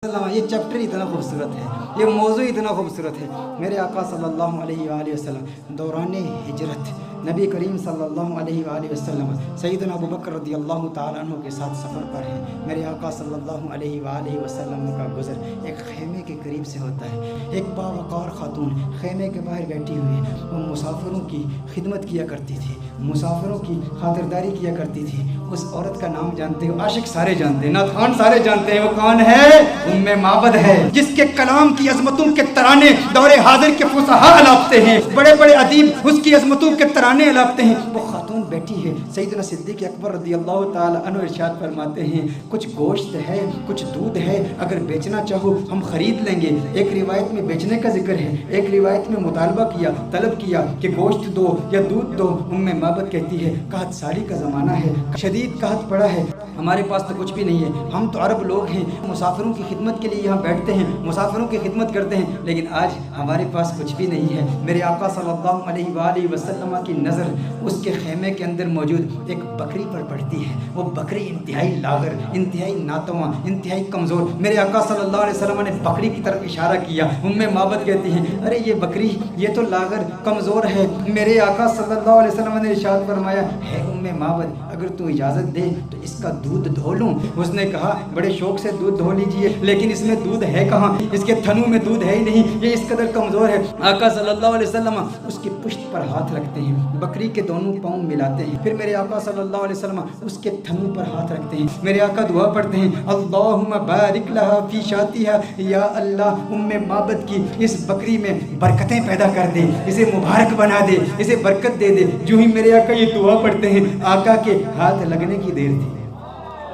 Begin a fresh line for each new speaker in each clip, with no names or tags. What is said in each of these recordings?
یہ چیپٹر اتنا خوبصورت ہے، یہ موضوع اتنا خوبصورت ہے۔ میرے آقا صلی اللہ علیہ وآلہ وسلم دوران ہجرت نبی کریم صلی اللہ علیہ وآلہ وسلم سیدنا ابوبکر رضی اللہ تعالیٰ عنہ کے ساتھ سفر پر ہیں۔ میرے آقا صلی اللہ علیہ وآلہ وسلم کا گزر ایک خیمے کے قریب سے ہوتا ہے۔ ایک باوقار خاتون خیمے کے باہر بیٹھی ہوئی، وہ مسافروں کی خدمت کیا کرتی تھی، مسافروں کی خاطرداری کیا کرتی تھی۔ اس عورت کا نام جانتے ہو؟ عاشق سارے جانتے ہیں، نعت سارے جانتے ہیں۔ وہ کون ہے؟ ام معبد ہے، جس کے کلام کی عظمتوں کے ترانے دور حاضر کے فصحاء الاپتے ہیں، بڑے بڑے ادیب اس کی عظمتوں کے ترانے الاپتے ہیں۔ وہ خاتون بیٹھی ہے، سیدنا صدیق اکبر رضی اللہ تعالی عنہ ارشاد فرماتے ہیں، کچھ گوشت ہے، کچھ دودھ ہے، اگر بیچنا چاہو ہم خرید لیں گے۔ ایک روایت میں بیچنے کا ذکر ہے، ایک روایت میں مطالبہ کیا، طلب کیا کہ گوشت دو یا دودھ دو۔ ام معبد کہتی ہے قحط سالی کا زمانہ ہے، شدید قحط پڑا ہے، ہمارے پاس تو کچھ بھی نہیں ہے، ہم تو عرب لوگ ہیں، مسافروں کی خدمت کے لیے یہاں بیٹھتے ہیں، مسافروں کی خدمت کرتے ہیں، لیکن آج ہمارے پاس کچھ بھی نہیں ہے۔ میرے آقا صلی اللہ علیہ وآلہ وسلم کی نظر اس کے خیمے کے اندر موجود ایک بکری پر پڑتی ہے۔ وہ بکری انتہائی لاغر، انتہائی ناتواں، انتہائی کمزور۔ میرے آقا صلی اللہ علیہ وسلم نے بکری کی طرف اشارہ کیا۔ ام معبد کہتی ہیں ارے یہ بکری یہ تو لاغر کمزور ہے۔ میرے آقا صلی اللہ علیہ وسلم نے ارشاد فرمایا ہے ام معبد اگر تو اجازت دے تو اس کا دودھ دھو لوں۔ اس نے کہا بڑے شوق سے دودھ دھو لیجئے، لیکن اس میں دودھ ہے کہاں؟ اس کے تھنوں میں دودھ ہے ہی نہیں، یہ اس قدر کمزور ہے۔ آقا صلی اللہ علیہ وسلم اس کی پشت پر ہاتھ رکھتے ہیں، بکری کے دونوں پاؤں ملاتے ہیں، پھر میرے آقا صلی اللہ علیہ وسلم اس کے تھنوں پر ہاتھ رکھتے ہیں۔ میرے آقا دعا پڑھتے ہیں اللہم بارک لہا فی شاتہا، یا اللہ ام معبد کی اس بکری میں برکتیں پیدا کر دے، اسے مبارک بنا دے، اسے برکت دے دے۔ جو ہی میرے آقا یہ دعا پڑھتے ہیں، آقا کے ہاتھ لگنے کی دیر تھی،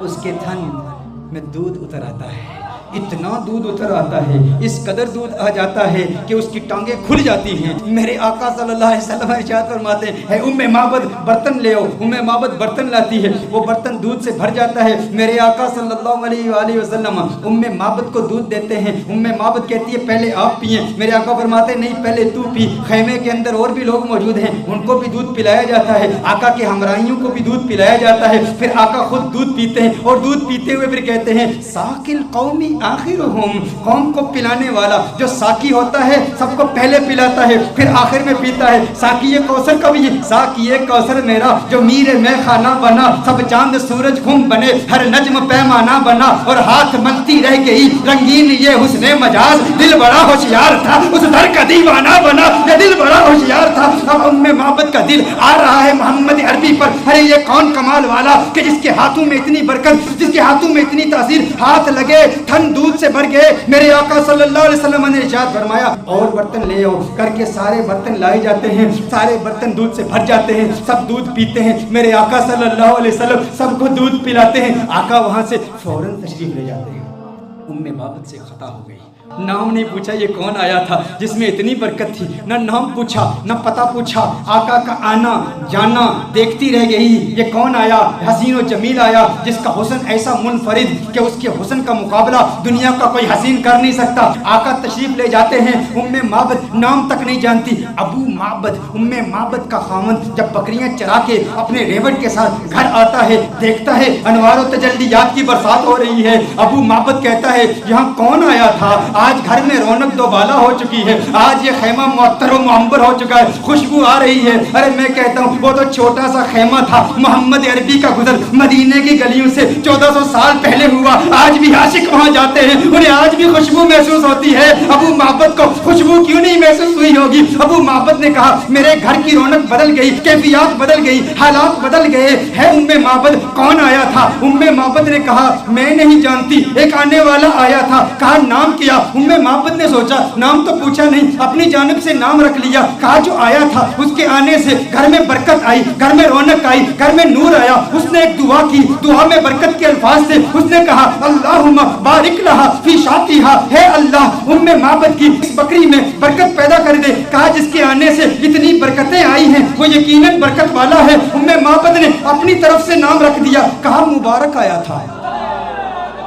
اس کے تھن میں دودھ اتر آتا ہے، اتنا دودھ اتر آتا ہے، اس قدر دودھ آ جاتا ہے کہ اس کی ٹانگیں کھل جاتی ہیں۔ میرے آقا صلی اللہ علیہ وسلم ارشاد فرماتے ہیں ام معبد برتن لے آؤ۔ ام معبد برتن لاتی ہے، وہ برتن دودھ سے بھر جاتا ہے۔ میرے آقا صلی اللہ علیہ وآلہ وسلم ام معبد کو دودھ دیتے ہیں۔ ام معبد کہتی ہے پہلے آپ پئیں۔ میرے آقا فرماتے ہیں نہیں پہلے تو پی۔ خیمے کے اندر اور بھی لوگ موجود ہیں، ان کو بھی دودھ پلایا جاتا ہے، آقا کے ہمراہیوں کو بھی دودھ پلایا جاتا ہے۔ پھر آقا خود دودھ پیتے ہیں اور دودھ پیتے ہوئے پھر کہتے ہیں ساقی القومی آخرہم، قوم کو پلانے والا جو ساقی ہوتا ہے سب کو پہلے پلاتا ہے پھر آخر میں پیتا ہے۔ ساقی کوثر کا بھی ساقی کوثر میرا جو میر میں خانہ بنا، سب چاند سورج خم بنے، ہر نجم پیمانہ بنا، اور ہاتھ ملتی رہ گئی رنگین یہ حسن مجاز، دل بڑا ہوشیار تھا اس در کا دیوانہ بنا، یہ دل بڑا ہوشیار تھا۔ اب ام معبد کا دل آ رہا ہے محمد عربی پر، ارے یہ کون کمال والا کہ جس کے ہاتھوں میں اتنی برکت، جس کے ہاتھوں میں اتنی تاثیر، ہاتھ لگے تھن دودھ سے بھر گئے۔ میرے آقا صلی اللہ علیہ وسلم نے ارشاد فرمایا اور برتن لے آؤ کر کے سارے برتن لائے جاتے ہیں، سارے برتن دودھ سے بھر جاتے ہیں، سب دودھ پیتے ہیں۔ میرے آقا صلی اللہ علیہ وسلم سب کو دودھ پلاتے ہیں۔ آقا وہاں سے فوراً تشریف لے جاتے ہیں۔ ام معبد سے خطا ہو گئی، نام نہیں پوچھا یہ کون آیا تھا جس میں اتنی برکت تھی، نہ نام پوچھا نہ پتہ پوچھا، آقا کا آنا جانا دیکھتی رہ گئی یہ کون آیا، حسین و جمیل آیا جس کا حسن ایسا منفرد کہ اس کے حسن کا مقابلہ دنیا کا کوئی حسین کر نہیں سکتا۔ آقا تشریف لے جاتے ہیں، ام معبد نام تک نہیں جانتی، ابو معبد ام معبد کا خاوند جب بکریاں چرا کے اپنے ریوڑ کے ساتھ گھر آتا ہے، دیکھتا ہے انوار و تجلیات کی برسات ہو رہی ہے۔ ابو معبد کہتا ہے یہاں کون آیا تھا، آج گھر میں رونق دوبالا ہو چکی ہے، آج یہ خیمہ معطر و معمبر ہو چکا ہے، خوشبو آ رہی ہے۔ ارے میں کہتا ہوں وہ تو چھوٹا سا خیمہ تھا، محمد عربی کا گزر مدینے کی گلیوں سے 1400 سال پہلے ہوا، آج بھی عاشق وہاں جاتے ہیں، انہیں آج بھی خوشبو محسوس ہوتی ہے۔ ابو معبد کو خوشبو کیوں نہیں محسوس ہوئی ہوگی؟ ابو معبد نے کہا میرے گھر کی رونق بدل گئی، کیفیات بدل گئی، حالات بدل گئے ہے۔ ام معبد کون آیا تھا؟ ام معبد نے کہا میں نہیں جانتی، ایک آنے والا آیا تھا، کہا نام کیا؟ ام معبد نے سوچا نام تو پوچھا نہیں، اپنی جانب سے نام رکھ لیا، کہا جو آیا تھا اس کے آنے سے گھر میں برکت آئی، گھر میں رونق آئی، گھر میں نور آیا۔ اس نے ایک دعا کی، دعا میں برکت کے الفاظ تھے، اس نے کہا اللہم بارک لہا فی شاتہا، ہے اللہ ام معبد کی اس بکری میں برکت پیدا کر دے۔ کہا جس کے آنے سے اتنی برکتیں آئی ہیں وہ یقیناً برکت والا ہے۔ ام معبد نے اپنی طرف سے نام رکھ دیا، کہا مبارک آیا تھا۔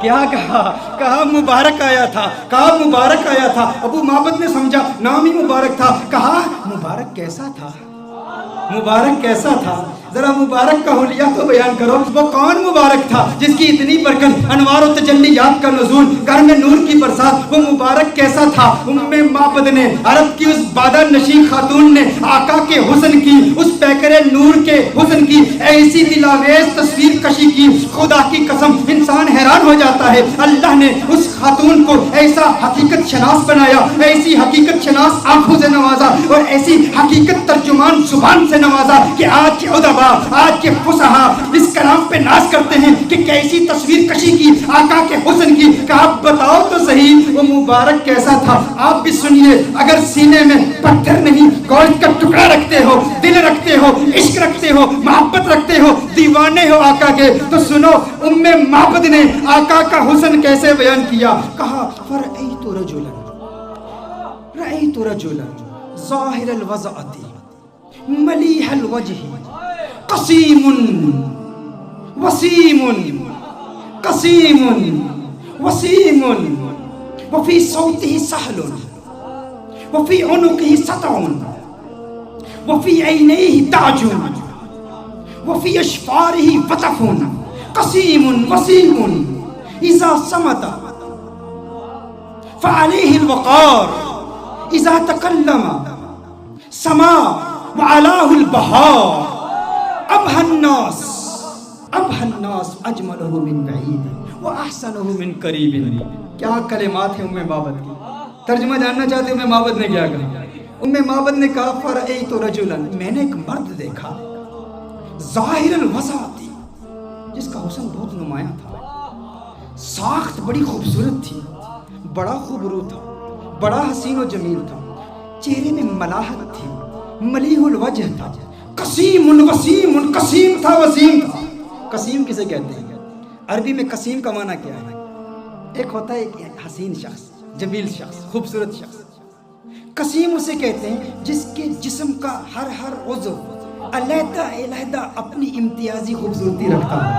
کیا کہا؟ کہا مبارک آیا تھا، کہا مبارک آیا تھا۔ ابو معبد نے سمجھا نام ہی مبارک تھا، کہا مبارک کیسا تھا، مبارک کیسا تھا؟ ذرا مبارک کا حلیہ تو بیان کرو، وہ کون مبارک تھا جس کی اتنی برکت، انوار و تجلیات کا نزول، گھر میں نور کی برسات؟ وہ مبارک کیسا تھا؟ معبد نے، عرب کی اس بادہ نشین خاتون نے آقا کے حسن کی، اس پیکر نور کے حسن کی ایسی دلاویز تصویر کشی کی، خدا کی قسم انسان حیران ہو جاتا ہے۔ اللہ نے اس خاتون کو ایسا حقیقت شناس بنایا، ایسی حقیقت شناس آنکھوں سے نوازا اور ایسی حقیقت ترجمان زبان سے نوازا کہ آج کے ادبا، آج کے فصحا اس کلام پہ ناز کرتے ہیں کہ کیسی تصویر کشی کی آقا کے حسن کی، کہ آپ بتاؤ تو صحیح وہ مبارک کیسا تھا۔ آپ بھی سنیے، اگر سینے میں پتھر نہیں گوشت کا ٹکڑا رکھتے ہو، دل رکھتے ہو، عشق رکھتے ہو، محبت رکھتے ہو، دیوانے ہو آقا کے، تو سنو معبد نے آقا کا حسن کیسے بیان کیا۔ کہا فرأیت رجلا ظاہر الوضعۃ ملیح الوجہ قسیم وسیم قسیم وسیم وفی صوته سہل وفی عنقه سطع وفی عینیہ تاج وفی اشفارہ وطف قسیم وسیم اذا صمت فعلیہ الوقار اذا تکلم سما وعلاه البہار ابہى الناس اجملہ من بعید واحسنہ من قریب۔ کیا کلمات ہیں معبد کی، ترجمہ جاننا چاہتے ہیں معبد نے کیا کہا؟ معبد نے کہا فرأیت رجلا، میں نے ایک مرد دیکھا، ظاہر الوضعۃ، جس کا حسن بہت نمایاں تھا، ساخت بڑی خوبصورت تھی، بڑا خوبرو تھا، بڑا حسین و جمیل تھا، چہرے میں ملاحت تھی، ملیح الوجہ تھا، قسیم وسیم، قسیم تھا وسیم تھا۔ قسیم کسے کہتے ہیں؟ عربی میں قسیم کا معنی کیا ہے؟ ایک ہوتا ہے ایک حسین شخص، جمیل شخص، خوبصورت شخص۔ قسیم اسے کہتے ہیں جس کے جسم کا ہر عضو علیحدہ علیحدہ اپنی امتیازی خوبصورتی رکھتا ہے۔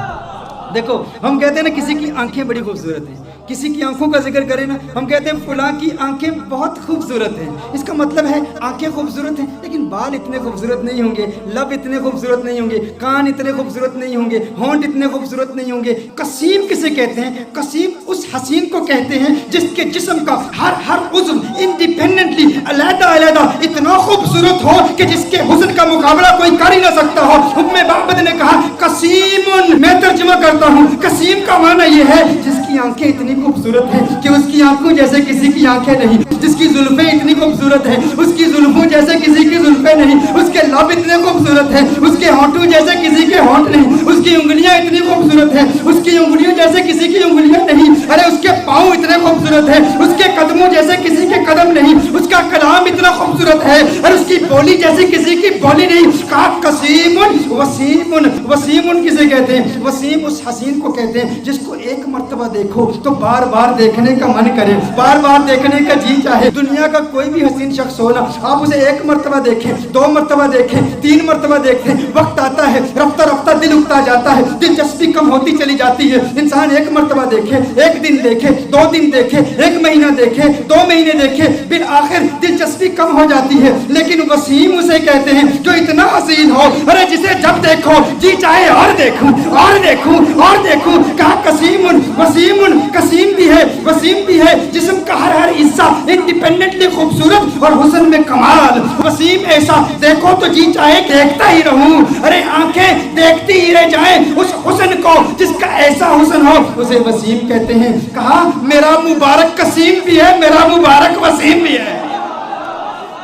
دیکھو ہم کہتے ہیں نا کسی کی آنکھیں بڑی خوبصورت ہیں، کسی کی آنکھوں کا ذکر کریں نا ہم کہتے ہیں فلاں کی آنکھیں بہت خوبصورت ہیں، اس کا مطلب ہے آنکھیں خوبصورت ہیں لیکن بال اتنے خوبصورت نہیں ہوں گے، لب اتنے خوبصورت نہیں ہوں گے، کان اتنے خوبصورت نہیں ہوں گے، ہونٹ اتنے خوبصورت نہیں ہوں گے۔ قسیم کسے کہتے ہیں؟ قسیم اس حسین کو کہتے ہیں جس کے جسم کا ہر عضو انڈیپینڈنٹلی علیحدہ علیحدہ اتنا خوبصورت ہو کہ جس کے حسن کا مقابلہ کوئی کر ہی نہ سکتا ہو۔ معبد نے کہا قسیم، میں ترجمہ کرتا ہوں، قسیم کا معنی یہ ہے جس کی آنکھیں اتنی خوبصورت ہیں کہ اس کی آنکھوں جیسے کسی کی آنکھیں نہیں، جس کی زلفیں اتنی خوبصورت ہیں اس کی زلفوں جیسے کسی کی زلفیں نہیں، اس کے لب اتنے خوبصورت ہیں اس کے ہونٹوں جیسے کسی کے ہونٹ نہیں، اس کی انگلیاں اتنی خوبصورت ہیں اس کی انگلیوں جیسے کسی کی انگلیاں نہیں، ارے اس کے پاؤں اتنے خوبصورت ہیں اس کے قدموں جیسے کسی کے قدم نہیں، اس کا کلام اتنا خوبصورت ہے اور اس کی بولی جیسی کسی کی بولی نہیں۔ کہا قسیم وسیم، وسیم کسے کہتے ہیں؟ وسیم اس حسین کو کہتے ہیں جس کو ایک مرتبہ دیکھو تو بار بار دیکھنے کا من کرے، بار بار دیکھنے کا جی چاہے۔ دنیا کا کوئی بھی حسین شخص ہو نا، آپ اسے ایک مرتبہ دیکھیں، دو مرتبہ دیکھیں، تین مرتبہ دیکھیں، وقت آتا ہے رفتہ رفتہ دل اکتا جاتا ہے، دلچسپی کم ہوتی چلی جاتی ہے۔ انسان ایک مرتبہ دیکھے، ایک دن دیکھے، دو دن دیکھے، ایک مہینہ دیکھے، دو مہینے دیکھے، بالآخر دلچسپی کم ہو جاتی ہے۔ لیکن وسیم اسے کہتے ہیں جو اتنا حسین ہو، ارے جسے جب دیکھو جی چاہے اور دیکھوں اور دیکھوں اور دیکھوں۔ کہا قسیم وسیم، قسیم بھی ہے وسیم بھی ہے، جسم کا ہر حصہ انڈیپینڈنٹلی خوبصورت اور حسن میں کمال۔ وسیم ایسا دیکھو تو جی چاہے دیکھتا ہی رہوں، ارے آنکھیں دیکھتی ہی رہ جائیں اس حسن کو جس کا ایسا حسن ہو، اسے وسیم کہتے ہیں۔ کہا میرا مبارک قسیم بھی ہے، میرا مبارک وسیم بھی ہے،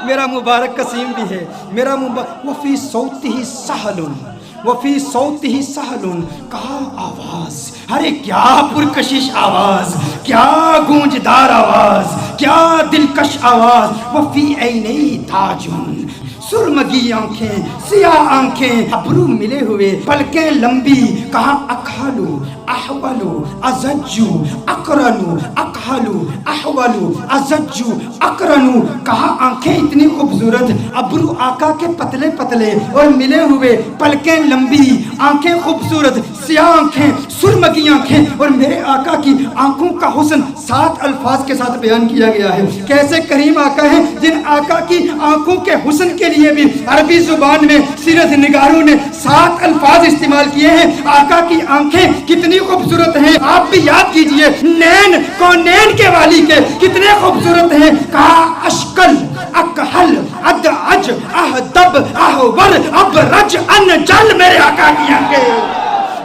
میرا مبارک قسیم بھی ہے، میرا مبارک وفی صوتہ سہل وفی صوتہ سہل۔ کہا آواز، ارے کیا پرکشش آواز، کیا گونجدار آواز، کیا دلکش آواز۔ وفی عینیہ تاج، سرمگی آنکھیں، سیاہ آنکھیں، ابرو ملے ہوئے، پلکیں لمبی۔ کہا اکحلو احولو ازجو اقرنو، اکحلو احولو ازجو اقرنو۔ کہا آنکھیں اتنی خوبصورت، ابرو آقا کے پتلے پتلے اور ملے ہوئے، پلکیں لمبی، آنکھیں خوبصورت، سیاہ آنکھیں، سرمگی آنکھیں، اور میرے آقا کی آنکھوں کا حسن 7 الفاظ کے ساتھ بیان کیا گیا ہے۔ کیسے کریم آقا ہیں جن آقا کی آنکھوں کے حسن کے لیے لیے بھی عربی زبان میں سیرت نگاروں نے 7 الفاظ استعمال کیے ہیں. آقا کی آنکھیں کتنی خوبصورت ہیں, آپ بھی یاد کیجئے. نین کونین کے والی کے کتنے خوبصورت ہیں. کہا اشکل اکحل ادعج اہدب احور ابرج انجل, میرے آقا کی آنکھیں.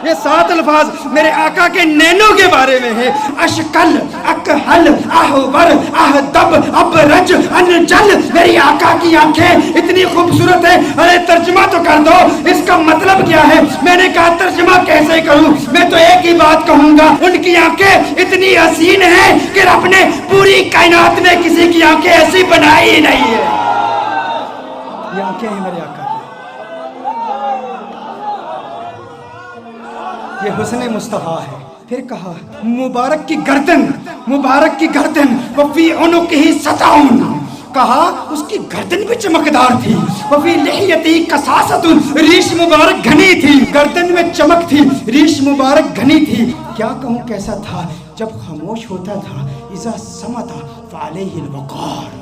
یہ 7 الفاظ میرے آقا کے نینوں کے بارے میں ہیں. اشکل اکحل احور اہدب ابرج انجل, میری آقا کی آنکھیں اتنی خوبصورت ہیں. ارے ترجمہ تو کر دو, اس کا مطلب کیا ہے؟ میں نے کہا ترجمہ کیسے کروں؟ میں تو ایک ہی بات کہوں گا, ان کی آنکھیں اتنی حسین ہیں کہ رب نے پوری کائنات میں کسی کی آنکھیں ایسی بنائی ہی نہیں ہے. یہ آنکھیں ہیں میرے آقا, یہ حسن مصطفیٰ ہے. پھر کہا مبارک کی گردن, مبارک کی گردن وفی عنقہ سطعون, کہا اس کی گردن بھی چمکدار تھی. وفی لحیتہ کثاثۃ, ریش مبارک گھنی تھی, گردن میں چمک تھی, ریش مبارک گھنی تھی. کیا کہوں کیسا تھا جب خاموش ہوتا تھا. اذا صمت فعلیہ الوقار.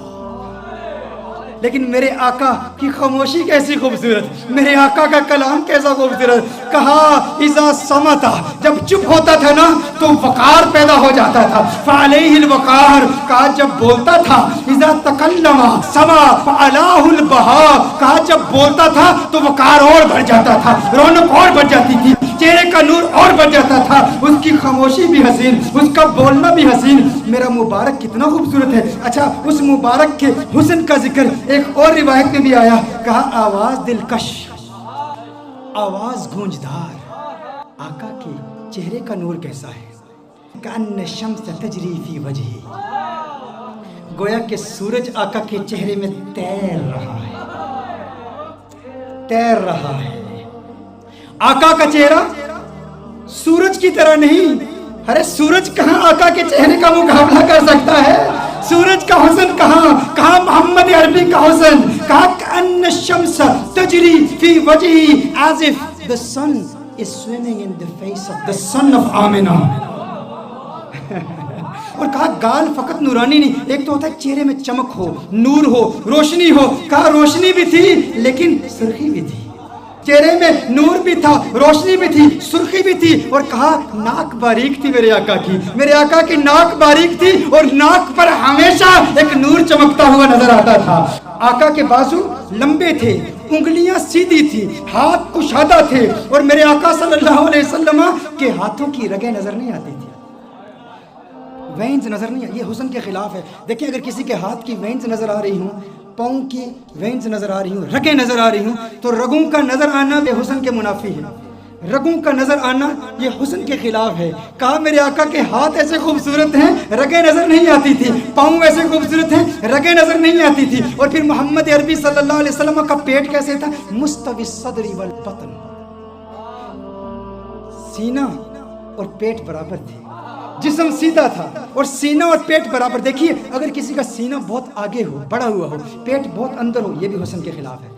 لیکن میرے آقا کی خاموشی کیسی خوبصورت, میرے آقا کا کلام کیسا خوبصورت. کہا اذا صمت, جب چپ ہوتا تھا نا تو وقار پیدا ہو جاتا تھا. فعلیہ الوقار, کہا جب بولتا تھا. اذا تکلم سما فعلاہ البہا, کہا جب بولتا تھا تو وقار اور بڑھ جاتا تھا, رونق اور بڑھ جاتی تھی, چہرے کا نور اور بڑھ جاتا تھا. اس کی خاموشی بھی حسین, اس کا بولنا بھی حسین. میرا مبارک کتنا خوبصورت ہے. اچھا, اس مبارک کے حسن کا ذکر ایک اور روایت میں بھی آیا. کہا آواز دلکش, آواز گونجدار. آقا کے چہرے کا نور کیسا ہے. کأن الشمس تجری فی وجہی, گویا کہ سورج آقا کے چہرے میں تیر رہا ہے, تیر رہا ہے. آقا کا چہرہ سورج کی طرح نہیں. ارے سورج کہاں آقا کے چہرے کا مقابلہ کر سکتا ہے. سورج کا حسن کہاں, کہاں محمد عربی کا حسن. کہا کأن الشمس تجری فی وجہی as if the sun is swimming in the face of the son of Amna. اور کہا گال فقط نورانی نہیں, ایک تو ہوتا ہے چہرے میں چمک ہو, نور ہو, روشنی ہو. کہا روشنی بھی تھی لیکن سرخی بھی تھی. چہرے میں نور بھی تھا, روشنی بھی تھی, سرخی بھی تھی. اور کہا ناک باریک تھی میرے آقا کی, میرے آقا کی ناک باریک تھی اور ناک پر ہمیشہ ایک نور چمکتا ہوا نظر آتا تھا. آقا کے بازو لمبے تھے, انگلیاں سیدھی تھی, ہاتھ کشادہ تھے. اور میرے آقا صلی اللہ علیہ وسلم کے ہاتھوں کی رگیں نظر نہیں آتی تھی, وینز نظر نہیں. یہ حسن کے خلاف ہے. دیکھیں اگر کسی کے ہاتھ کی وینز نظر آ رہی ہوں, پاؤں کی وینز نظر آ رہی ہوں, رگیں نظر آ رہی ہوں, تو رگوں کا نظر آنا بے حسن کے منافی ہے. رگوں کا نظر آنا یہ حسن کے خلاف ہے. کہا میرے آقا کے ہاتھ ایسے خوبصورت ہیں, رگیں نظر نہیں آتی تھی, پاؤں ایسے خوبصورت ہیں, رگیں نظر نہیں آتی تھی. اور پھر محمد عربی صلی اللہ علیہ وسلم کا پیٹ کیسے تھا؟ مستوی الصدر والبطن, سینہ اور پیٹ برابر تھے, جسم سیدھا تھا اور سینہ اور پیٹ برابر. دیکھیے اگر کسی کا سینہ بہت آگے ہو, بڑا ہوا ہو, پیٹ بہت اندر ہو, یہ بھی حسن کے خلاف ہے.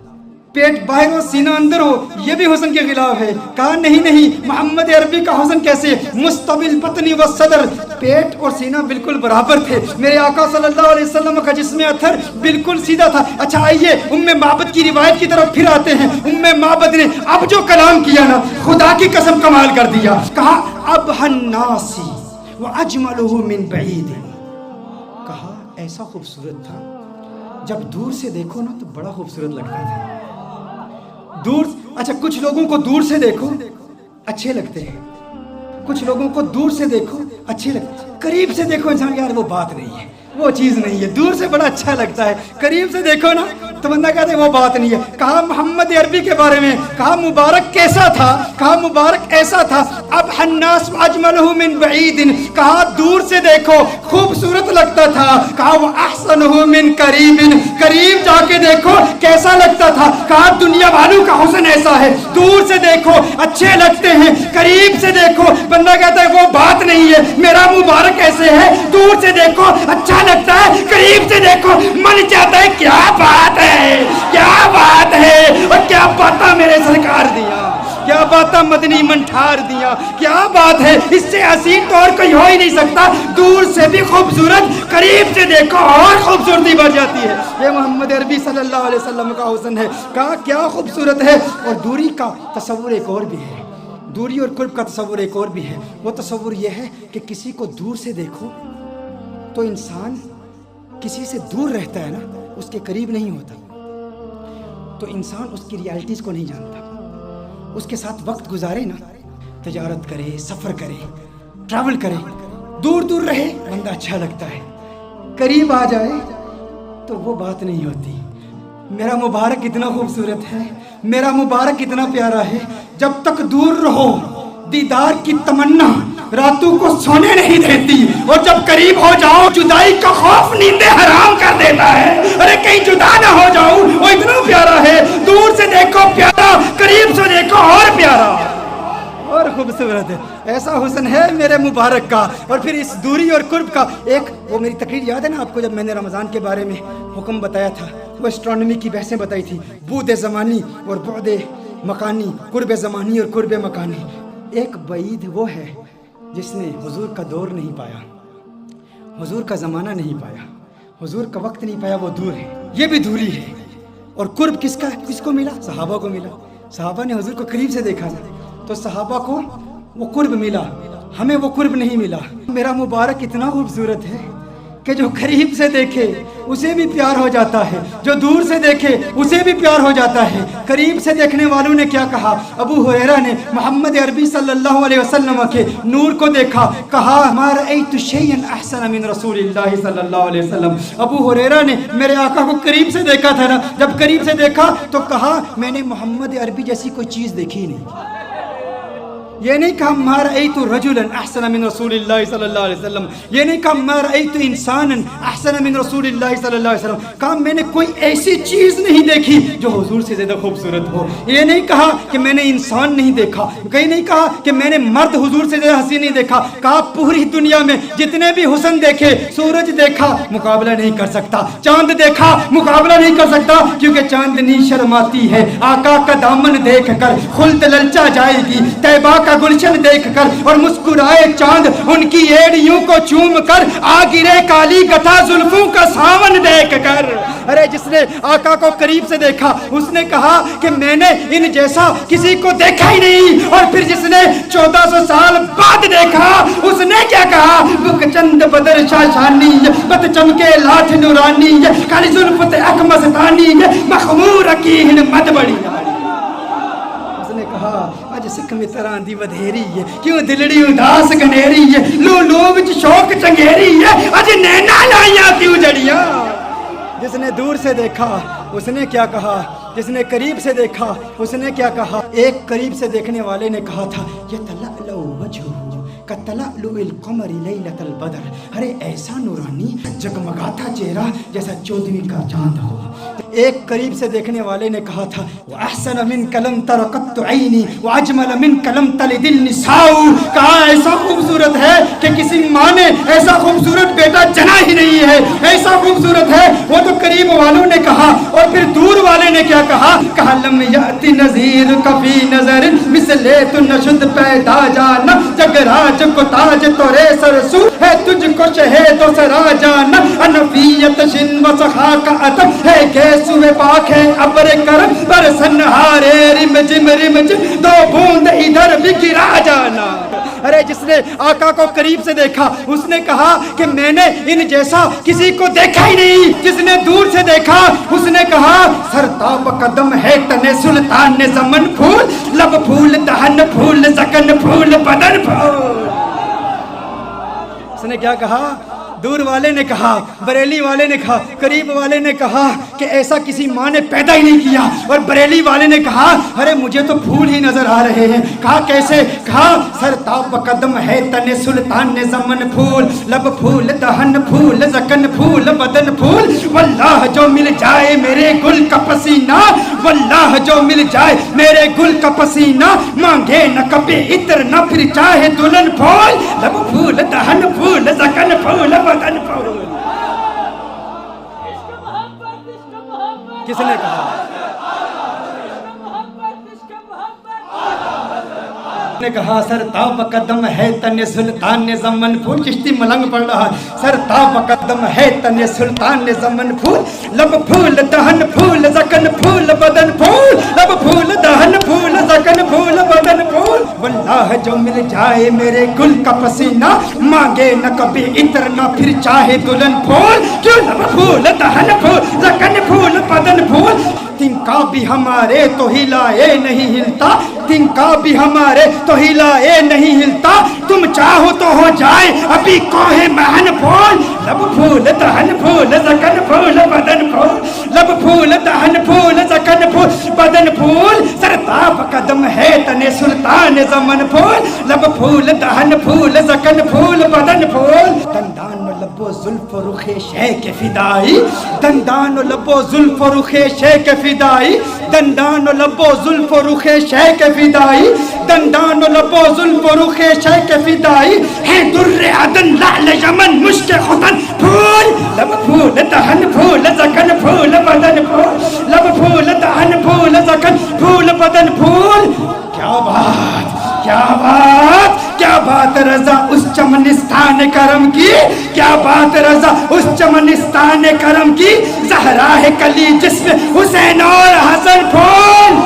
پیٹ باہر ہو, سینہ اندر ہو, یہ بھی حسن کے خلاف ہے. کہا نہیں, محمد عربی کا حسن کیسے؟ مستوی البطن والصدر, پیٹ اور سینہ بالکل برابر تھے. میرے آقا صلی اللہ علیہ وسلم کا جسم اطہر بالکل سیدھا تھا. اچھا آئیے ام معبد کی روایت کی طرف پھر آتے ہیں. ام معبد نے اب جو کلام کیا نا, خدا کی قسم کمال کر دیا. کہا ابہى الناس وَأَجْمَلُهُ مِنْ بَعِيدٍ, کہا ایسا خوبصورت تھا جب دور سے دیکھو نا تو بڑا خوبصورت لگتا تھا. دور, اچھا کچھ لوگوں کو دور سے دیکھو اچھے لگتے ہیں, کچھ لوگوں کو دور سے دیکھو اچھے لگتے ہیں, قریب سے دیکھو انسان یار وہ بات نہیں ہے, وہ چیز نہیں ہے. دور سے بڑا اچھا لگتا ہے, قریب سے دیکھو نا تو بندہ کہتا ہے وہ بات نہیں ہے. کہا محمد عربی کے بارے میں, کہا مبارک کیسا تھا؟ کہا مبارک ایسا تھا. اب الناس اجملہ من بعید, کہا دور سے دیکھو خوبصورت لگتا تھا. کہا وہ احسنہ من قریب, قریب جا کے دیکھو کیسا لگتا تھا. کہا دنیا والوں کا حسن ایسا ہے, دور سے دیکھو اچھے لگتے ہیں, قریب سے دیکھو بندہ کہتا ہے وہ بات نہیں ہے. میرا مبارک ایسے ہے, دور سے دیکھو اچھا لگتا ہے, قریب سے دیکھو من چاہتا ہے کیا بات ہے, کیا بات ہے, اور کیا باتہ میرے سرکار دیا. کیا باتیں مدنی منٹھار دیا، کیا بات ہے، اس سے حسین تو اور کوئی ہو ہی نہیں سکتا، دور سے بھی خوبصورت، قریب سے دیکھو اور خوبصورتی بڑھ جاتی ہے۔ یہ محمد عربی صلی اللہ علیہ وسلم کا حسن ہے، کہا کیا خوبصورت ہے۔ اور دوری کا تصور ایک اور بھی ہے، دوری اور قرب کا تصور ایک اور بھی ہے۔ وہ تصور یہ ہے کہ کسی کو دور سے دیکھو تو انسان کسی سے دور رہتا ہے نا، اس کے قریب نہیں ہوتا، تو انسان اس کی ریالٹیز کو نہیں جانتا۔ اس کے ساتھ وقت گزارے نا، تجارت کرے، سفر کرے، ٹریول کرے، دور دور رہے، بندہ اچھا لگتا ہے، قریب آ جائے تو وہ بات نہیں ہوتی۔ میرا مبارک اتنا خوبصورت ہے، میرا مبارک اتنا پیارا ہے، جب تک دور رہو دیدار کی تمنا راتوں کو سونے نہیں دیتی، اور جب قریب ہو جاؤ جدائی کا خوف نیندیں حرام کر دیتا ہے۔ ارے کہیں جدا نہ ہو جاؤں، وہ اتنا پیارا ہے، دور سے دیکھو پیارا، قریب سے دیکھو اور پیارا اور خوبصورت ہے۔ ایسا حسن ہے میرے مبارک کا۔ اور پھر اس دوری اور قرب کا ایک، وہ میری تقریر یاد ہے نا آپ کو، جب میں نے رمضان کے بارے میں حکم بتایا تھا، وہ اسٹرانومی کی بحثیں بتائی تھی، بعد زمانی اور بعد مکانی، قرب زمانی اور قرب مکانی۔ ایک بعید وہ ہے جس نے حضور کا دور نہیں پایا، حضور کا زمانہ نہیں پایا، حضور کا وقت نہیں پایا، وہ دور ہے، یہ بھی دوری ہے۔ اور قرب کس کو ملا؟ صحابہ کو ملا۔ صحابہ نے حضور کو قریب سے دیکھا تو صحابہ کو وہ قرب ملا، ہمیں وہ قرب نہیں ملا۔ میرا مبارک اتنا خوبصورت ہے کہ جو قریب سے دیکھے اسے بھی پیار ہو جاتا ہے، جو دور سے دیکھے اسے بھی پیار ہو جاتا ہے۔ قریب سے دیکھنے والوں نے کیا کہا؟ ابو ہریرہ نے محمد عربی صلی اللہ علیہ وسلم کے نور کو دیکھا، کہا ما رأیت شیئا احسن من رسول اللہ صلی اللہ علیہ وسلم۔ ابو ہریرہ نے میرے آقا کو قریب سے دیکھا تھا نا، جب قریب سے دیکھا تو کہا میں نے محمد عربی جیسی کوئی چیز دیکھی نہیں۔ یہ نہیں کہا ما رأیت رجلا احسن من رسول اللہ صلی اللہ علیہ وسلم، یہ نہیں کہا ما رأیت انسانا احسن من رسول اللہ صلی اللہ علیہ وسلم، کہا میں نے کوئی ایسی چیز نہیں دیکھی جو حضور سے زیادہ خوبصورت ہو۔ یہ نہیں کہا کہ میں نے انسان نہیں دیکھا، کہیں نہیں کہا کہ میں نے مرد حضور سے زیادہ حسین نہیں دیکھا، کہا پوری دنیا میں جتنے بھی حسن دیکھے، سورج دیکھا مقابلہ نہیں کر سکتا، چاند دیکھا مقابلہ نہیں کر سکتا، کیونکہ چاندنی شرماتی ہے آقا کا دامن دیکھ کر، خلد للچا جائے گی طیبہ کا گلشن دیکھ کر، اور مسکرائے چاند ان کی ایڑیوں کو چوم کر، آ گرے کالی گتھا زلفوں کا ساون دیکھ کر۔ ارے جس نے آقا کو قریب سے دیکھا اس نے کہا کہ میں نے ان جیسا کسی کو دیکھا ہی نہیں، اور پھر جس نے 1400 سال بعد دیکھا اس نے کیا کہا؟ بک چند بدر شاشانی، بت چمکے لاٹھ نورانی، کالی زلفت اکمستانی، مخمور کی مد بڑی۔ نے کہا اج سکھ متراں دی ودھیری ہے، کیوں دلڑی اداس گنیری ہے، لو لو وچ شوق چنگیری ہے، اج نینا لائیاں کیوں جڑیاں۔ جس نے دور سے دیکھا اس نے کیا کہا، جس نے قریب سے دیکھا اس نے کیا کہا؟ ایک قریب سے دیکھنے والے نے کہا تھا یتلألؤ وجہہ کتلألؤ القمر لیلۃ البدر، ارے ایسا نورانی جگمگاتا چہرہ جیسا 14ویں کا چاند ہو۔ ایک قریب سے دیکھنے والے نے کہا تھا وَأَحْسَنَ مِنْكَ لَمْ تَرَ قَطُّ عَيْنِي وَأَجْمَلَ مِنْكَ لَمْ تَلِدِ النِّسَاءُ، کہا ایسا خوبصورت ہے کہ کسی ماں نے ایسا خوبصورت بیٹا جنا ہی نہیں ہے، ایسا خوبصورت ہے۔ وہ تو قریب والوں نے کہا، اور پھر دور والے نے کیا کہا؟ کہا لم یأتی نذیر کفی نظر مثلے تو نشد پیدا جانا، جگ راج کو تاج تورے سرسو ہے تجھ کو شہید و سرا جانا، انفیت شن و سخا کا عطب ہے گیسوے پاک ہے ابر کرم، برسن ہارے رم جم دو بوند ادھر بھی گرا جانا۔ ارے جس نے آقا کو قریب سے دیکھا اس نے کہا کہ میں نے ان جیسا کسی کو دیکھا ہی نہیں۔ جس نے دور سے دیکھا اس نے کہا سرتاب قدم ہے تنے سلطان زمن، پھول لب پھول دہن پھول زکن پھول بدن پھول۔ اس نے کیا کہا؟ دور والے نے کہا، بریلی والے نے کہا، قریب والے نے کہا کہ ایسا کسی ماں نے پیدا ہی نہیں کیا، اور بریلی والے نے کہا ارے مجھے تو پھول ہی نظر آ رہے ہیں۔ کہا کیسے؟ کہا سرتاب قدم ہے تن سلطان زمن، پھول لب پھول دہن پھول زکن پھول بدن پھول، واللہ جو مل جائے میرے گل کا پسینہ، واللہ جو مل جائے میرے گل کا پسینہ، مانگے نہ کبھی عطر نہ پھر چاہے دلہن پھول، لب پھول دہن پھول زکن پھول بدن پھول۔ کس نے کہا؟ نے کہا سر تاب قدم ہے تن سلطان زمن پھول. چشتی ملنگ پڑھ رہا. سر تاب قدم ہے تن سلطان زمن پھول, لب پھول دہن پھول زکن پھول بدن پھول, لب پھول دہن پھول زکن پھول بدن پھول. واللہ جو مل جائے میرے گل کا پسینہ, مانگے نہ کبھی عطر نہ پھر چاہے دلہن پھول. کیوں لب پھول دہن پھول زکن پھول بدن پھول. تنکا بھی ہمارے تو ہلائے نہیں ہلتا, تنکا بھی ہمارے تو ہلائے نہیں ہلتا. تم چاہو تو ہو جائے ابھی کوہ مہن پھول. لب پھول دہن پھول زکن پھول بدن پھول, لب پھول دہن پھول زکن پھول بدن پھول. سرتاب قدم ہے تن سلطان زمن پھول, لب پھول دہن پھول زکن پھول بدن پھول. دندان و لب و زلف و رخ شیخ فدائی, دندان و لب و زلف و رخ شیخ فدائی, دندان و لب و زلف و رخ شیخ فدائی, دندان و لب و زلف و رخ شیخ فدائی. ہے در عدن لعل یمن مشک ختن پھول. لب پھول دہن پھول زکن پھول بدن پھول, لب پھول دہن پھول زکن پھول بدن پھول. کیا بات, کیا بات, کیا بات رضا اس چمنستان کرم کی, کیا بات رضا اس چمنستان کرم کی. زہرا ہے کلی جسم حسین اور حسن پھول.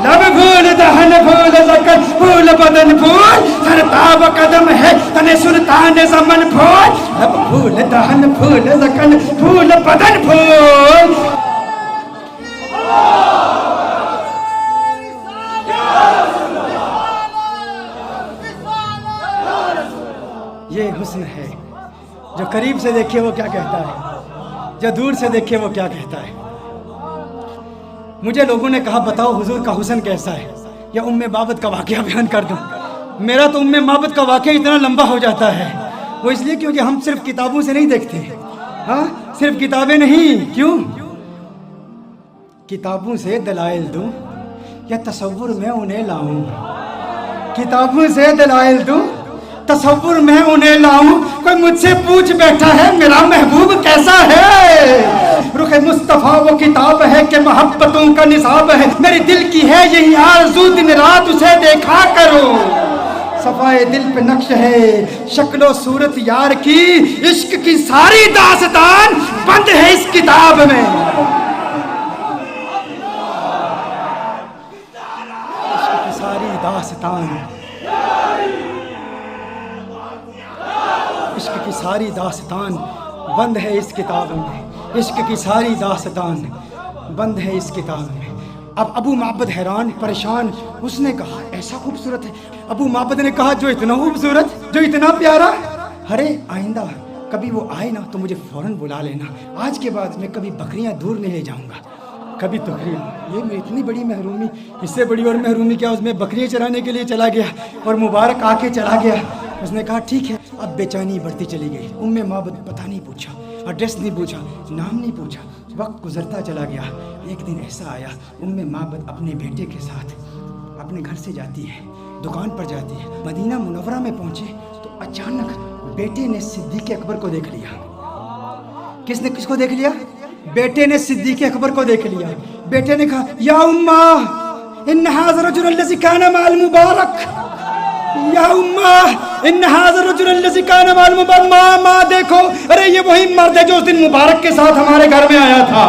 لب پھول دہن پھول زکن پھول بدن پھول. سرتاب قدم ہے تن سلطان زمن پھول, لب پھول دہن پھول زکن پھول بدن پھول. یہ حسن ہے, جو قریب سے دیکھے وہ کیا کہتا ہے, جو دور سے دیکھے وہ کیا کہتا ہے. مجھے لوگوں نے کہا بتاؤ حضور کا حسن کیسا ہے, یا ام بابت کا واقعہ بیان کر دوں. میرا تو ام بابت کا واقعہ اتنا لمبا ہو جاتا ہے, وہ اس لیے کیونکہ ہم صرف کتابوں سے نہیں دیکھتے. ہاں صرف کتابیں نہیں, کیوں کتابوں سے دلائل دوں یا تصور میں انہیں لاؤں, کتابوں سے دلائل دوں تصور میں انہیں لاؤں. کوئی مجھ سے پوچھ بیٹھا ہے میرا محبوب کیسا ہے, رخ مصطفیٰ وہ کتاب ہے کہ محبتوں کا نصاب ہے. میری دل کی ہے یہی آرزو دن رات اسے دیکھا کرو. صفائے دل پہ نقش ہے شکل و صورت یار کی, عشق کی ساری داستان بند ہے اس کتاب میں. عشق کی ساری داستان, عشق کی ساری داستان بند ہے اس کتاب میں, عشق کی ساری داستان بند ہے اس کتاب میں. اب ابو معبد حیران پریشان, اس نے کہا ایسا خوبصورت ہے. ابو معبد نے کہا جو اتنا خوبصورت, جو اتنا پیارا. ارے آئندہ کبھی وہ آئے نا تو مجھے فوراً بلا لینا. آج کے بعد میں کبھی بکریاں دور نہیں لے جاؤں گا, کبھی تقریر. یہ میں اتنی بڑی محرومی, اس سے بڑی اور محرومی کیا, اس میں بکریاں چرانے کے لیے چلا گیا اور مبارک آ کے چلا گیا. اس نے کہا ٹھیک ہے. اب بے چینی بڑھتی چلی گئی. ام معبد پتہ نہیں پوچھا, ایڈریس نہیں پوچھا, نام نہیں پوچھا. وقت گزرتا چلا گیا. ایک دن ایسا آیا, ام معبد اپنے بیٹے کے ساتھ اپنے گھر سے جاتی ہے, دکان پر جاتی ہے. مدینہ منورہ میں پہنچے تو اچانک بیٹے نے صدیق اکبر کو دیکھ لیا. کس نے کس کو دیکھ لیا؟ بیٹے نے صدیق اکبر کو دیکھ لیا. بیٹے نے کہا یا امّا ان ھذا الرجل الذی کان مع المبارک, یا امّا ان ھذا الرجل الذی کان مع المبارک. ماں دیکھو, ارے یہ وہی مرد ہے جو اس دن مبارک کے ساتھ ہمارے گھر میں آیا تھا.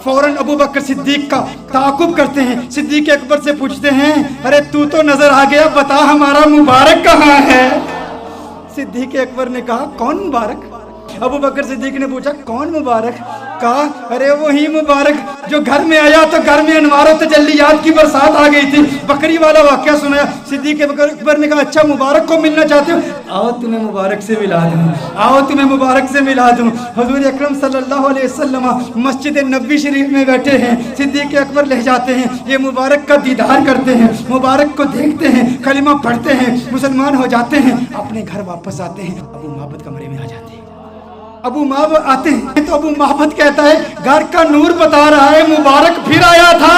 فوراً ابو بکر صدیق کا تعاقب کرتے ہیں, صدیق اکبر سے پوچھتے ہیں ارے تو نظر آ گیا, بتا ہمارا مبارک کہاں ہے. صدیق اکبر نے کہا کون مبارک. ابو بکر صدیق نے پوچھا کون مبارک. کہا ارے وہی مبارک جو گھر میں آیا تو گھر میں انوار و تجلیات کی برسات آ گئی تھی. بکری والا واقعہ سنایا. صدیق اکبر نے کہا اچھا مبارک کو ملنا چاہتے ہو, آؤ تمہیں مبارک سے ملا دوں, آؤ تمہیں مبارک سے ملا دوں. حضور اکرم صلی اللہ علیہ وسلم مسجد نبوی شریف میں بیٹھے ہیں. صدیق اکبر لے جاتے ہیں, یہ مبارک کا دیدار کرتے ہیں, مبارک کو دیکھتے ہیں, کلمہ پڑھتے ہیں, مسلمان ہو جاتے ہیں, اپنے گھر واپس آتے ہیں. ابو معبد کمرے میں آ جاتے ہیں. ابو معبد آتے ہیں تو ابو معبد کہتا ہے گھر کا نور بتا رہا ہے مبارک پھر آیا تھا.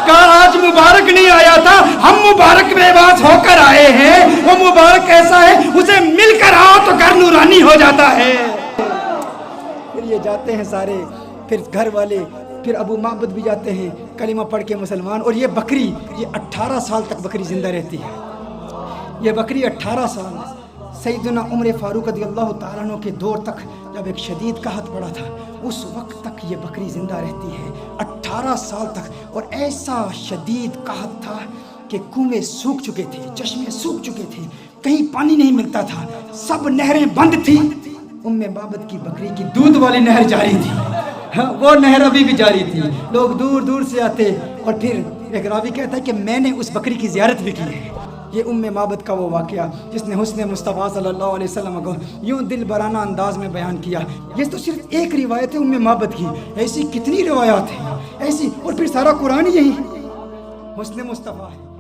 کہا آج مبارک نہیں آیا تھا, ہم مبارک بے باس ہو کر آئے ہیں. وہ مبارک ایسا ہے اسے مل کر آؤ تو گھر نورانی ہو جاتا ہے. پھر یہ جاتے ہیں سارے, پھر گھر والے پھر ابو معبد بھی جاتے ہیں کلمہ پڑھ کے مسلمان. اور یہ بکری یہ 18 سال تک بکری زندہ رہتی ہے. یہ بکری 18 سال سیدنا عمر فاروق رضی اللہ تعالیٰ عنہ کے دور تک جب ایک شدید قحط پڑا تھا اس وقت تک یہ بکری زندہ رہتی ہے 18 سال تک. اور ایسا شدید قحط تھا کہ کنویں سوکھ چکے تھے, چشمے سوکھ چکے تھے, کہیں پانی نہیں ملتا تھا, سب نہریں بند تھی. معبد کی بکری کی دودھ والی نہر جاری تھی, وہ نہر ابھی بھی جاری تھی. لوگ دور دور سے آتے. اور پھر ایک راوی کہتا ہے کہ میں نے اس بکری کی زیارت بھی کی ہے. یہ معبد کا وہ واقعہ جس نے حسن مصطفیٰ صلی اللہ علیہ وسلم کو یوں دل برانہ انداز میں بیان کیا. یہ تو صرف ایک روایت ہے معبد کی, ایسی کتنی روایات ہیں ایسی. اور پھر سارا قرآن یہی حسن مصطفیٰ ہے.